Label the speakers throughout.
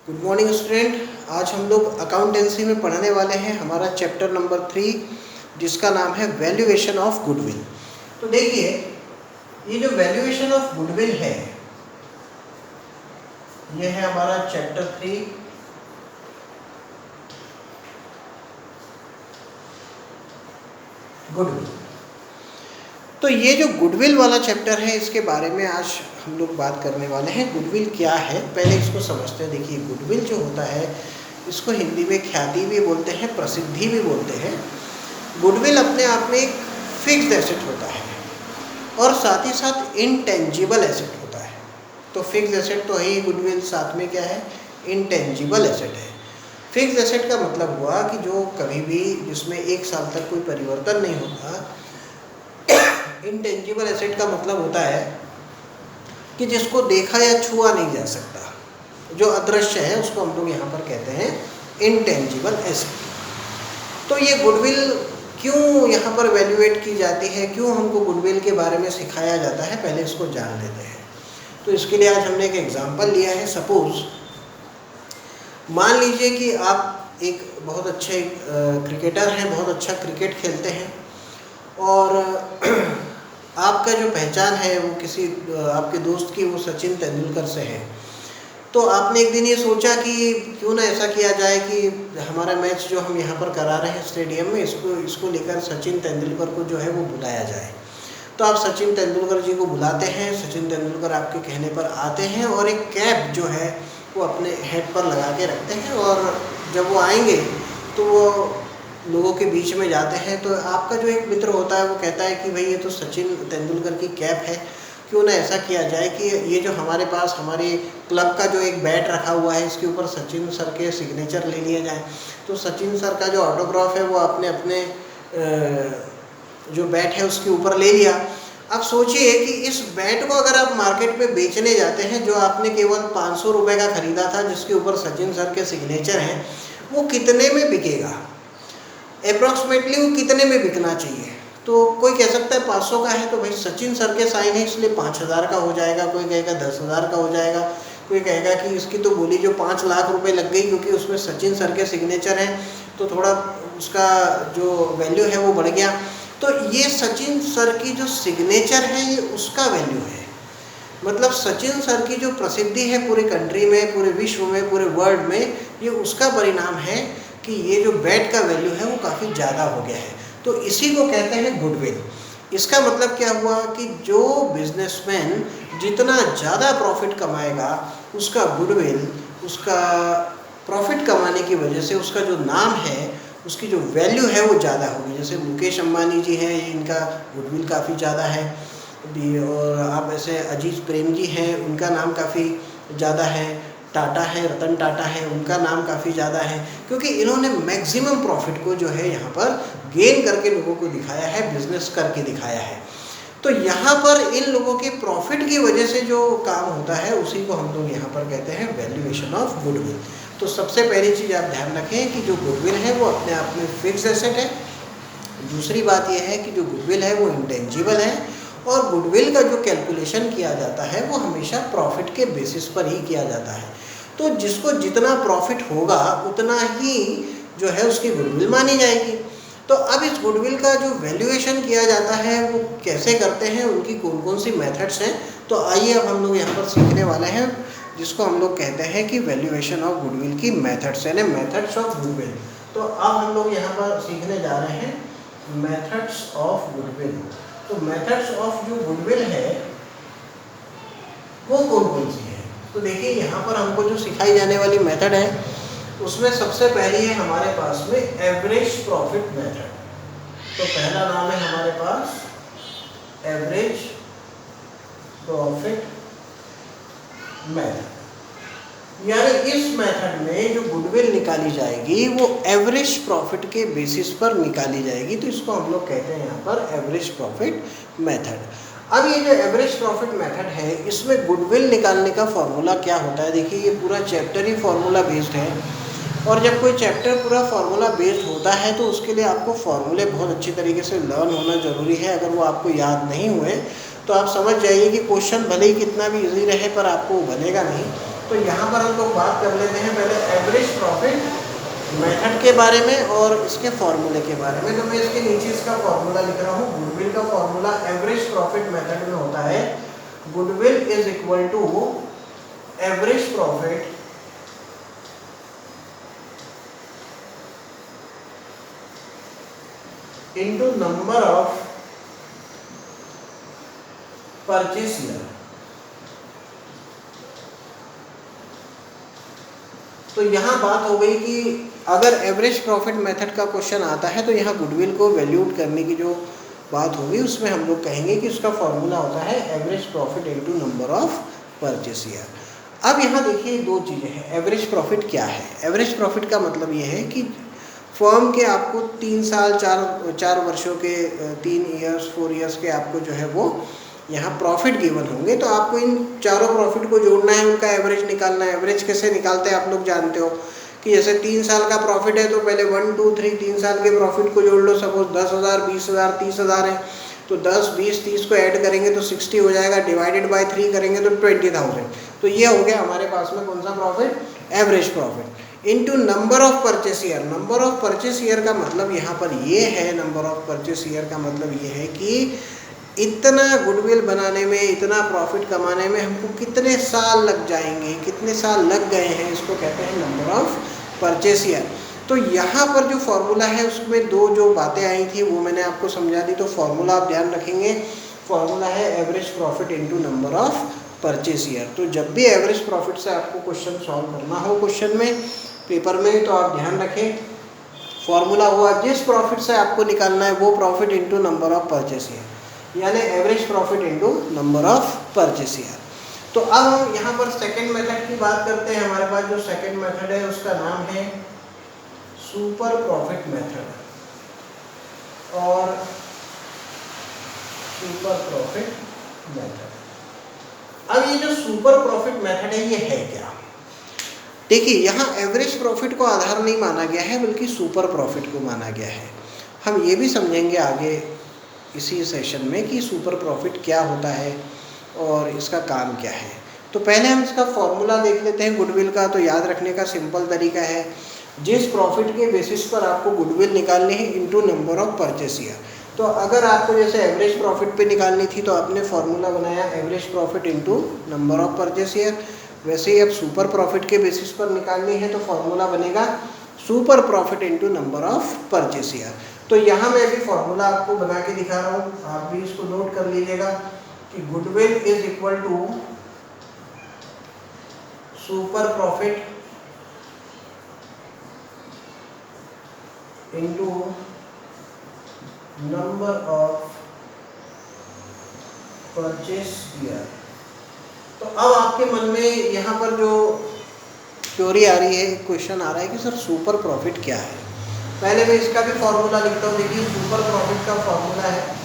Speaker 1: Good morning student. आज हम लोग अकाउंटेंसी में पढ़ने वाले हैं हमारा चैप्टर नंबर 3 जिसका नाम है वैल्यूएशन ऑफ गुडविल। तो देखिए, ये जो वैल्यूएशन ऑफ गुडविल है ये है हमारा चैप्टर 3 गुडविल। तो ये जो गुडविल वाला चैप्टर है इसके बारे में आज हम लोग बात करने वाले हैं। गुडविल क्या है पहले इसको समझते हैं। देखिए, गुडविल जो होता है इसको हिंदी में ख्याति भी बोलते हैं, प्रसिद्धि भी बोलते हैं। गुडविल अपने आप में एक फिक्स्ड एसेट होता है और साथ ही साथ इनटेंजिबल एसेट होता है। तो फिक्स्ड एसेट तो है ही, गुडविल साथ में क्या है, इनटेंजिबल एसेट है। फिक्स्ड एसेट का मतलब हुआ कि जो कभी भी जिसमें 1 साल तक कोई परिवर्तन नहीं होता। इनटेंजिबल एसेट का मतलब होता है कि जिसको देखा या छुआ नहीं जा सकता, जो अदृश्य है उसको हम लोग यहाँ पर कहते हैं इनटेंजिबल एसेट। तो ये गुडविल क्यों यहाँ पर वैल्यूएट की जाती है, क्यों हमको गुडविल के बारे में सिखाया जाता है, पहले इसको जान लेते हैं। तो इसके लिए आज हमने एक एग्जाम्पल लिया है। सपोज मान लीजिए कि आप एक बहुत अच्छे क्रिकेटर हैं, बहुत अच्छा क्रिकेट खेलते हैं और आपका जो पहचान है वो किसी आपके दोस्त की वो सचिन तेंदुलकर से है। तो आपने एक दिन ये सोचा कि क्यों ना ऐसा किया जाए कि हमारा मैच जो हम यहाँ पर करा रहे हैं स्टेडियम में, इसको लेकर सचिन तेंदुलकर को जो है वो बुलाया जाए। तो आप सचिन तेंदुलकर जी को बुलाते हैं, सचिन तेंदुलकर आपके कहने पर आते हैं और एक कैप जो है वो अपने हेड पर लगा के रखते हैं और जब वो आएंगे तो वो लोगों के बीच में जाते हैं। तो आपका जो एक मित्र होता है वो कहता है कि भाई ये तो सचिन तेंदुलकर की कैप है, क्यों ना ऐसा किया जाए कि ये जो हमारे पास हमारे क्लब का जो एक बैट रखा हुआ है इसके ऊपर सचिन सर के सिग्नेचर ले लिया जाए। तो सचिन सर का जो ऑटोग्राफ है वो आपने अपने जो बैट है उसके ऊपर ले लिया। अब सोचिए कि इस बैट को अगर आप मार्केट में बेचने जाते हैं, जो आपने केवल 500 रुपये का ख़रीदा था जिसके ऊपर सचिन सर के सिग्नेचर हैं, वो कितने में बिकेगा, अप्रॉक्सीमेटली वो कितने में बिकना चाहिए। तो कोई कह सकता है 500 का है तो भाई सचिन सर के साइन है इसलिए 5000 का हो जाएगा, कोई कहेगा 10,000 का हो जाएगा, कोई कहेगा कि इसकी तो बोली जो 5 लाख रुपए लग गई क्योंकि उसमें सचिन सर के सिग्नेचर हैं तो थोड़ा उसका जो वैल्यू है वो बढ़ गया। तो ये सचिन सर की जो सिग्नेचर है ये उसका वैल्यू है। मतलब सचिन सर की जो प्रसिद्धि है पूरे कंट्री में, पूरे विश्व में, पूरे वर्ल्ड में, ये उसका परिणाम है कि ये जो बैट का वैल्यू है वो काफ़ी ज़्यादा हो गया है। तो इसी को कहते हैं गुडविल। इसका मतलब क्या हुआ कि जो बिजनेसमैन जितना ज़्यादा प्रॉफिट कमाएगा उसका गुडविल, उसका प्रॉफिट कमाने की वजह से उसका जो नाम है, उसकी जो वैल्यू है वो ज़्यादा होगी। जैसे मुकेश अंबानी जी हैं, इनका गुडविल काफ़ी ज़्यादा है। और आप ऐसे अजीज प्रेम जी हैं, उनका नाम काफ़ी ज़्यादा है। टाटा है, रतन टाटा है, उनका नाम काफ़ी ज़्यादा है क्योंकि इन्होंने मैक्सिमम प्रॉफिट को जो है यहाँ पर गेन करके लोगों को दिखाया है, बिजनेस करके दिखाया है। तो यहाँ पर इन लोगों के प्रॉफिट की वजह से जो काम होता है उसी को हम लोग यहाँ पर कहते हैं वैल्यूएशन ऑफ गुडविल। तो सबसे पहली चीज़ आप ध्यान रखें कि जो गुडविल है वो अपने आप में फिक्स्ड एसेट है। दूसरी बात यह है कि जो गुडविल है वो इंटेंजिबल है और गुडविल का जो कैलकुलेशन किया जाता है वो हमेशा प्रॉफिट के बेसिस पर ही किया जाता है। तो जिसको जितना प्रॉफिट होगा उतना ही जो है उसकी गुडविल मानी जाएगी। तो अब इस गुडविल का जो वैल्यूएशन किया जाता है वो कैसे करते हैं, उनकी कौन कौन सी मेथड्स हैं, तो आइए अब हम लोग यहाँ पर सीखने वाले हैं जिसको हम लोग कहते हैं कि वैल्यूएशन ऑफ गुडविल की मेथड्स, यानी मेथड्स ऑफ गुडविल। तो अब हम लोग यहाँ पर सीखने जा रहे हैं मेथड्स ऑफ गुडविल। तो मेथड्स ऑफ जो गुडविल है वो कौन कौन सी है। तो देखिए, यहाँ पर हमको जो सिखाई जाने वाली मेथड है उसमें सबसे पहली है हमारे पास में एवरेज प्रॉफिट मेथड। तो पहला नाम है हमारे पास एवरेज प्रॉफिट मेथड। यानी इस मेथड में जो गुडविल निकाली जाएगी वो एवरेज प्रॉफिट के बेसिस पर निकाली जाएगी। तो इसको हम लोग कहते हैं यहाँ पर एवरेज प्रॉफिट मेथड। अब ये जो एवरेज प्रॉफिट मेथड है इसमें गुडविल निकालने का फॉर्मूला क्या होता है। देखिए, ये पूरा चैप्टर ही फॉर्मूला बेस्ड है और जब कोई चैप्टर पूरा फार्मूला बेस्ड होता है तो उसके लिए आपको फार्मूले बहुत अच्छी तरीके से लर्न होना ज़रूरी है। अगर वो आपको याद नहीं हुए तो आप समझ जाइए कि क्वेश्चन भले ही कितना भी इजी रहे पर आपको बनेगा नहीं। तो यहाँ पर हम लोग बात कर लेते हैं पहले एवरेज प्रॉफिट मेथड के बारे में और इसके फॉर्मूले के बारे में। तो मैं इसके नीचे इसका फॉर्मूला लिख रहा हूँ। गुडविल का फॉर्मूला एवरेज प्रॉफिट मेथड में होता है goodwill is equal to average profit into number of purchase year। तो यहाँ बात हो गई कि अगर एवरेज प्रॉफिट मेथड का क्वेश्चन आता है तो यहाँ गुडविल को वैल्यूड करने की जो बात होगी उसमें हम लोग कहेंगे कि उसका फॉर्मूला होता है average profit into number of purchase year. अब यहाँ देखिए दो चीज़ें हैं। एवरेज प्रॉफिट क्या है? एवरेज प्रॉफिट का मतलब ये है कि फर्म के आपको 3 साल 4 वर्षों के 3 इयर्स 4 इयर्स के आपको जो है वो यहाँ प्रॉफिट गिवन होंगे, तो आपको इन चारों प्रॉफिट को जोड़ना है, उनका एवरेज निकालना है। एवरेज कैसे निकालते हैं आप लोग जानते हो कि जैसे 3 साल का प्रॉफिट है तो पहले 1 2 3 3 साल के प्रॉफिट को जोड़ लो। सपोज 10,000 20,000 30,000 है तो 10 20 30 को ऐड करेंगे तो 60 हो जाएगा, डिवाइडेड बाय 3 करेंगे तो 20,000। तो ये हो गया हमारे पास में कौन सा profit? Average profit into number of purchase year. Number of purchase year का मतलब यहाँ पर ये है, नंबर ऑफ परचेस ईयर का मतलब ये है कि इतना गुडविल बनाने में, इतना प्रॉफिट कमाने में हमको कितने साल लग जाएंगे, कितने साल लग गए हैं, इसको कहते हैं नंबर ऑफ परचेस ईयर। तो यहाँ पर जो फॉर्मूला है उसमें दो जो बातें आई थी वो मैंने आपको समझा दी। तो फॉर्मूला आप ध्यान रखेंगे, फॉर्मूला है average profit into number of purchase year. तो जब भी एवरेज प्रॉफिट से आपको क्वेश्चन सॉल्व करना हो क्वेश्चन में पेपर में, तो आप ध्यान रखें फॉर्मूला हुआ जिस प्रॉफिट से आपको निकालना है वो profit into number of purchase year, यानी average profit into number of purchase year. तो अब हम यहाँ पर सेकंड मेथड की बात करते हैं। हमारे पास जो सेकंड मेथड है उसका नाम है सुपर प्रॉफिट मेथड और सुपर प्रॉफिट मेथड। अब ये जो सुपर प्रॉफिट मेथड है ये है क्या? देखिए यहाँ एवरेज प्रॉफिट को आधार नहीं माना गया है बल्कि सुपर प्रॉफिट को माना गया है। हम ये भी समझेंगे आगे इसी सेशन में कि सुपर प्रॉफिट क्या होता है और इसका काम क्या है। तो पहले हम इसका फॉर्मूला देख लेते हैं गुडविल का। तो याद रखने का सिंपल तरीका है, जिस प्रॉफिट के बेसिस पर आपको गुडविल निकालनी है into number of purchase year. तो अगर आपको जैसे एवरेज प्रॉफिट पे निकालनी थी तो आपने फॉर्मूला बनाया average profit into number of purchase year. वैसे ही अब सुपर प्रॉफिट के बेसिस पर निकालनी है तो फॉर्मूला बनेगा super profit into number of purchase year. तो यहाँ मैं अभी फॉर्मूला आपको बना के दिखा रहा हूँ, आप भी इसको नोट कर लीजिएगा कि goodwill is equal to super profit into number of purchase year. तो अब आपके मन में यहाँ पर जो क्वेरी आ रही है, क्वेश्चन आ रहा है कि सर सुपर प्रॉफिट क्या है। पहले मैं इसका भी फॉर्मूला लिखता हूँ। देखिए सुपर प्रॉफिट का फॉर्मूला है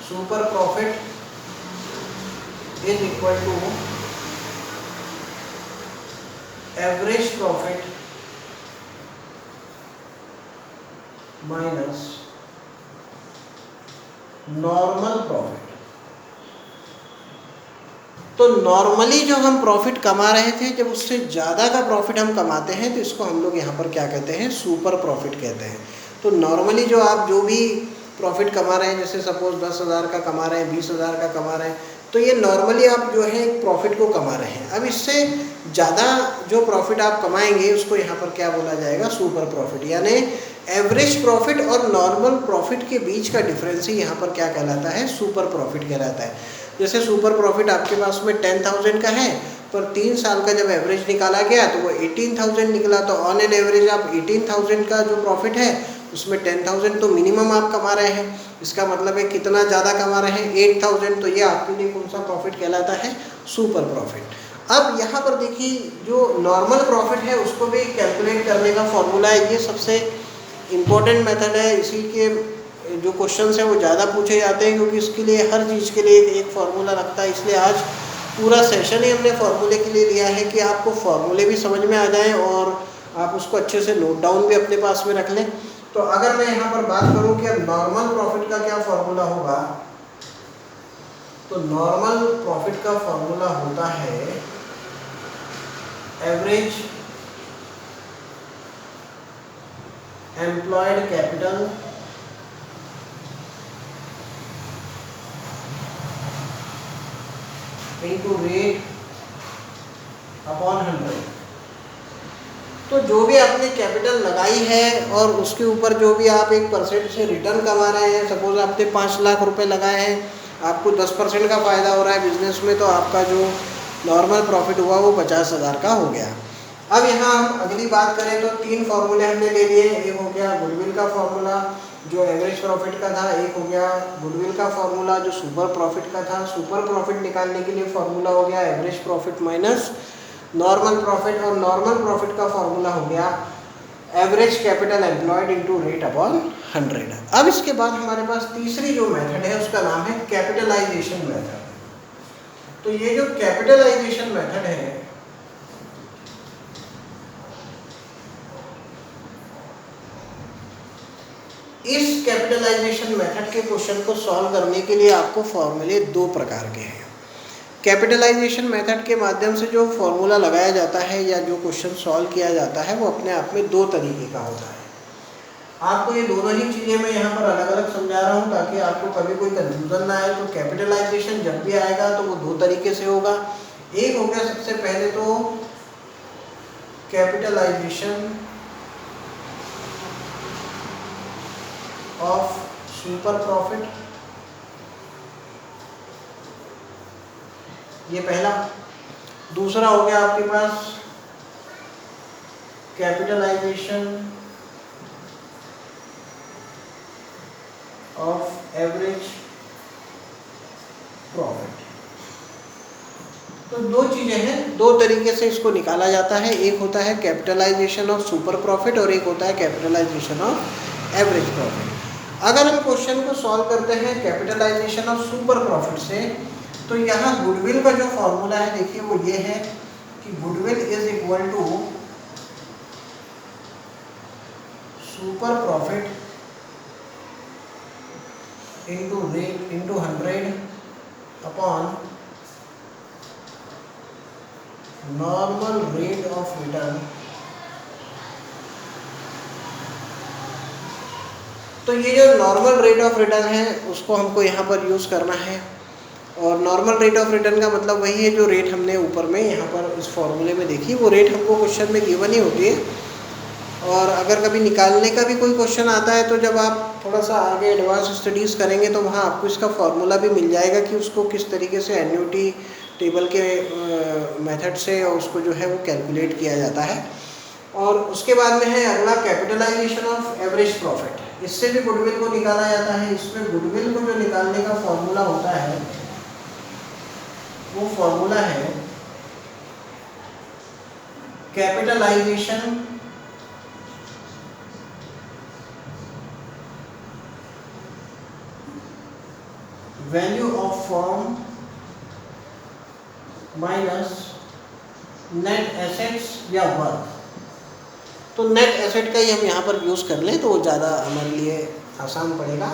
Speaker 1: super profit is equal to average profit minus normal profit. तो नॉर्मली जो हम प्रॉफिट कमा रहे थे, जब उससे ज़्यादा का प्रॉफिट हम कमाते हैं तो इसको हम लोग यहाँ पर क्या कहते हैं? सुपर प्रॉफिट कहते हैं। तो नॉर्मली जो आप जो भी प्रॉफिट कमा रहे हैं, जैसे सपोज 10,000 का कमा रहे हैं, 20,000 का कमा रहे हैं, तो ये नॉर्मली आप जो है एक प्रॉफिट को कमा रहे हैं। अब इससे ज़्यादा जो प्रॉफिट आप कमाएंगे उसको यहाँ पर क्या बोला जाएगा? Super profit. यानी एवरेज प्रॉफिट और नॉर्मल प्रॉफिट के बीच का डिफरेंस ही यहाँ पर क्या कहलाता है? सुपर प्रॉफिट कहलाता है। जैसे सुपर प्रॉफिट आपके पास में 10,000 का है, पर 3 साल का जब एवरेज निकाला गया तो वो 18,000 निकला। तो ऑन एन एवरेज आप 18,000 का जो प्रॉफिट है उसमें 10,000 तो मिनिमम आप कमा रहे हैं। इसका मतलब है कितना ज़्यादा कमा रहे हैं? 8,000। तो ये आपके लिए कौन सा प्रॉफिट कहलाता है? Super profit. अब यहाँ पर देखिए जो नॉर्मल प्रॉफिट है उसको भी कैलकुलेट करने का फॉर्मूला है। ये सबसे इम्पोर्टेंट मेथड है। इसी के जो क्वेश्चंस हैं वो ज़्यादा पूछे जाते हैं क्योंकि इसके लिए हर चीज़ के लिए एक फार्मूला लगता है। इसलिए आज पूरा सेशन ही हमने फार्मूले के लिए लिया है कि आपको फार्मूले भी समझ में आ जाएं और आप उसको अच्छे से नोट डाउन भी अपने पास में रख लें। तो अगर मैं यहाँ पर बात करूँ कि अब नॉर्मल प्रॉफिट का क्या फार्मूला होगा, तो नॉर्मल प्रॉफिट का फॉर्मूला होता है average employed capital into rate upon 100। तो जो भी आपने कैपिटल लगाई है और उसके ऊपर जो भी आप 1% से रिटर्न कमा रहे हैं, सपोज आपने 5 लाख रुपए लगाए हैं, आपको 10% का फ़ायदा हो रहा है बिजनेस में, तो आपका जो नॉर्मल प्रॉफिट हुआ वो 50,000 का हो गया। अब यहाँ हम अगली बात करें तो 3 फार्मूले हमने ले लिए। एक हो गया गुडविल का फार्मूला जो एवरेज प्रॉफिट का था, एक हो गया गुडविल का फार्मूला जो सुपर प्रॉफिट का था। सुपर प्रॉफिट निकालने के लिए फार्मूला हो गया average profit minus normal profit, और नॉर्मल प्रॉफिट का फार्मूला हो गया average capital employed into rate upon 100। अब इसके बाद हमारे पास तीसरी जो मेथड है उसका नाम है कैपिटलाइजेशन मेथड। तो ये जो कैपिटलाइजेशन मेथड है इस कैपिटलाइजेशन मेथड के क्वेश्चन को सॉल्व करने के लिए आपको फॉर्मूले 2 प्रकार के हैं। कैपिटलाइजेशन मेथड के माध्यम से जो फॉर्मूला लगाया जाता है या जो क्वेश्चन सॉल्व किया जाता है वो अपने आप में 2 तरीके का होता है। आपको ये दोनों ही चीज़ें मैं यहाँ पर अलग अलग समझा रहा हूँ ताकि आपको कभी कोई कंफ्यूजन ना आए। तो कैपिटलाइजेशन जब भी आएगा तो वो 2 तरीके से होगा। एक हो गया सबसे पहले तो कैपिटलाइजेशन ऑफ सुपर प्रॉफिट, ये पहला। दूसरा हो गया आपके पास कैपिटलाइजेशन ऑफ एवरेज प्रॉफिट। तो 2 चीज़ें हैं, 2 तरीके से इसको निकाला जाता है। एक होता है कैपिटलाइजेशन ऑफ सुपर प्रॉफिट और एक होता है कैपिटलाइजेशन ऑफ एवरेज प्रॉफिट। अगर हम क्वेश्चन को सॉल्व करते हैं कैपिटलाइजेशन ऑफ सुपर प्रॉफिट से, तो यहाँ गुडविल का जो फॉर्मूला है देखिए वो ये है कि goodwill is equal to super profit into rate into 100 upon normal rate of return. तो ये जो नॉर्मल रेट ऑफ रिटर्न है उसको हमको यहाँ पर यूज़ करना है, और नॉर्मल रेट ऑफ रिटर्न का मतलब वही है जो रेट हमने ऊपर में यहाँ पर इस फॉर्मूले में देखी, वो रेट हमको क्वेश्चन में गिवन ही होती है। और अगर कभी निकालने का भी कोई क्वेश्चन आता है तो जब आप थोड़ा सा आगे एडवांस स्टडीज़ करेंगे तो वहाँ आपको इसका फॉर्मूला भी मिल जाएगा कि उसको किस तरीके से एन्युटी टेबल के मेथड से उसको जो है वो कैलकुलेट किया जाता है। और उसके बाद में है अगला कैपिटलाइजेशन ऑफ एवरेज प्रॉफिट। इससे भी गुडविल को निकाला जाता है। इसमें गुडविल को जो निकालने का फॉर्मूला होता है वो फॉर्मूला है capitalization value of firm minus net assets या वर्क। तो नेट एसेट का ही हम यहाँ पर यूज़ कर लें तो वो ज़्यादा हमारे लिए आसान पड़ेगा।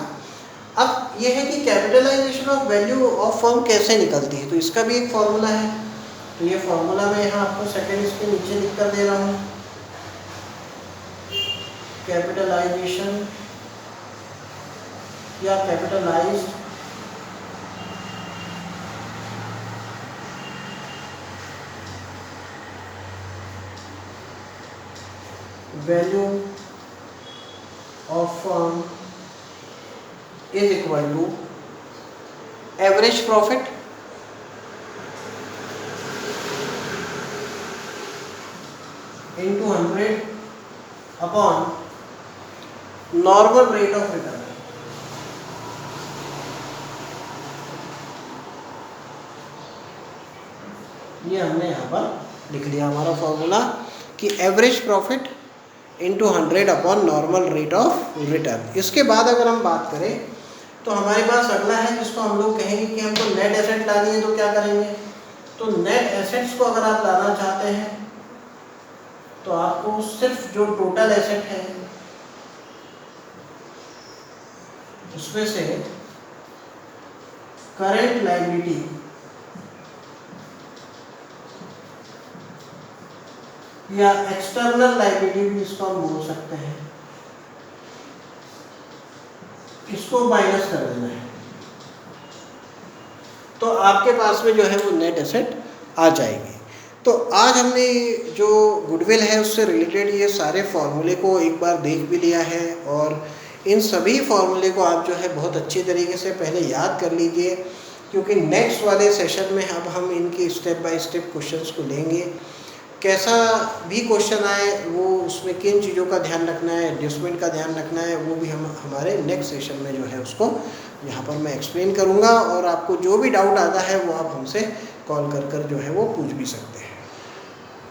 Speaker 1: अब ये है कि capitalization of value of firm कैसे निकलती है, तो इसका भी एक फॉर्मूला है। तो ये फॉर्मूला मैं यहाँ आपको सेकेंड इसके नीचे लिख कर दे रहा हूँ। कैपिटलाइजेशन या capitalized value of firm is equal to average profit into 100 upon normal rate of return. ये हमने यहाँ पर लिख लिया हमारा फॉर्मूला कि average profit into 100 upon normal rate of return. इसके बाद अगर हम बात करें तो हमारे पास अगला है जिसको हम लोग कहेंगे कि हमको नेट एसेट लानी है। तो क्या करेंगे, तो नेट एसेट्स को अगर आप लाना चाहते हैं तो आपको सिर्फ जो टोटल एसेट है उसमें से करंट लायबिलिटी या एक्सटर्नल लायबिलिटी भी इसको हम बोल सकते हैं, इसको माइनस कर देना है, तो आपके पास में जो है वो नेट एसेट आ जाएगी। तो आज हमने जो गुडविल है उससे रिलेटेड ये सारे फॉर्मूले को एक बार देख भी लिया है, और इन सभी फॉर्मूले को आप जो है बहुत अच्छी तरीके से पहले याद कर लीजिए, क्योंकि नेक्स्ट वाले सेशन में अब हम इनकी स्टेप बाय स्टेप क्वेश्चंस को लेंगे। कैसा भी क्वेश्चन आए वो उसमें किन चीज़ों का ध्यान रखना है, एडजस्टमेंट का ध्यान रखना है, वो भी हम हमारे नेक्स्ट सेशन में जो है उसको यहाँ पर मैं एक्सप्लेन करूँगा। और आपको जो भी डाउट आता है वो आप हमसे कॉल कर जो है वो पूछ भी सकते हैं।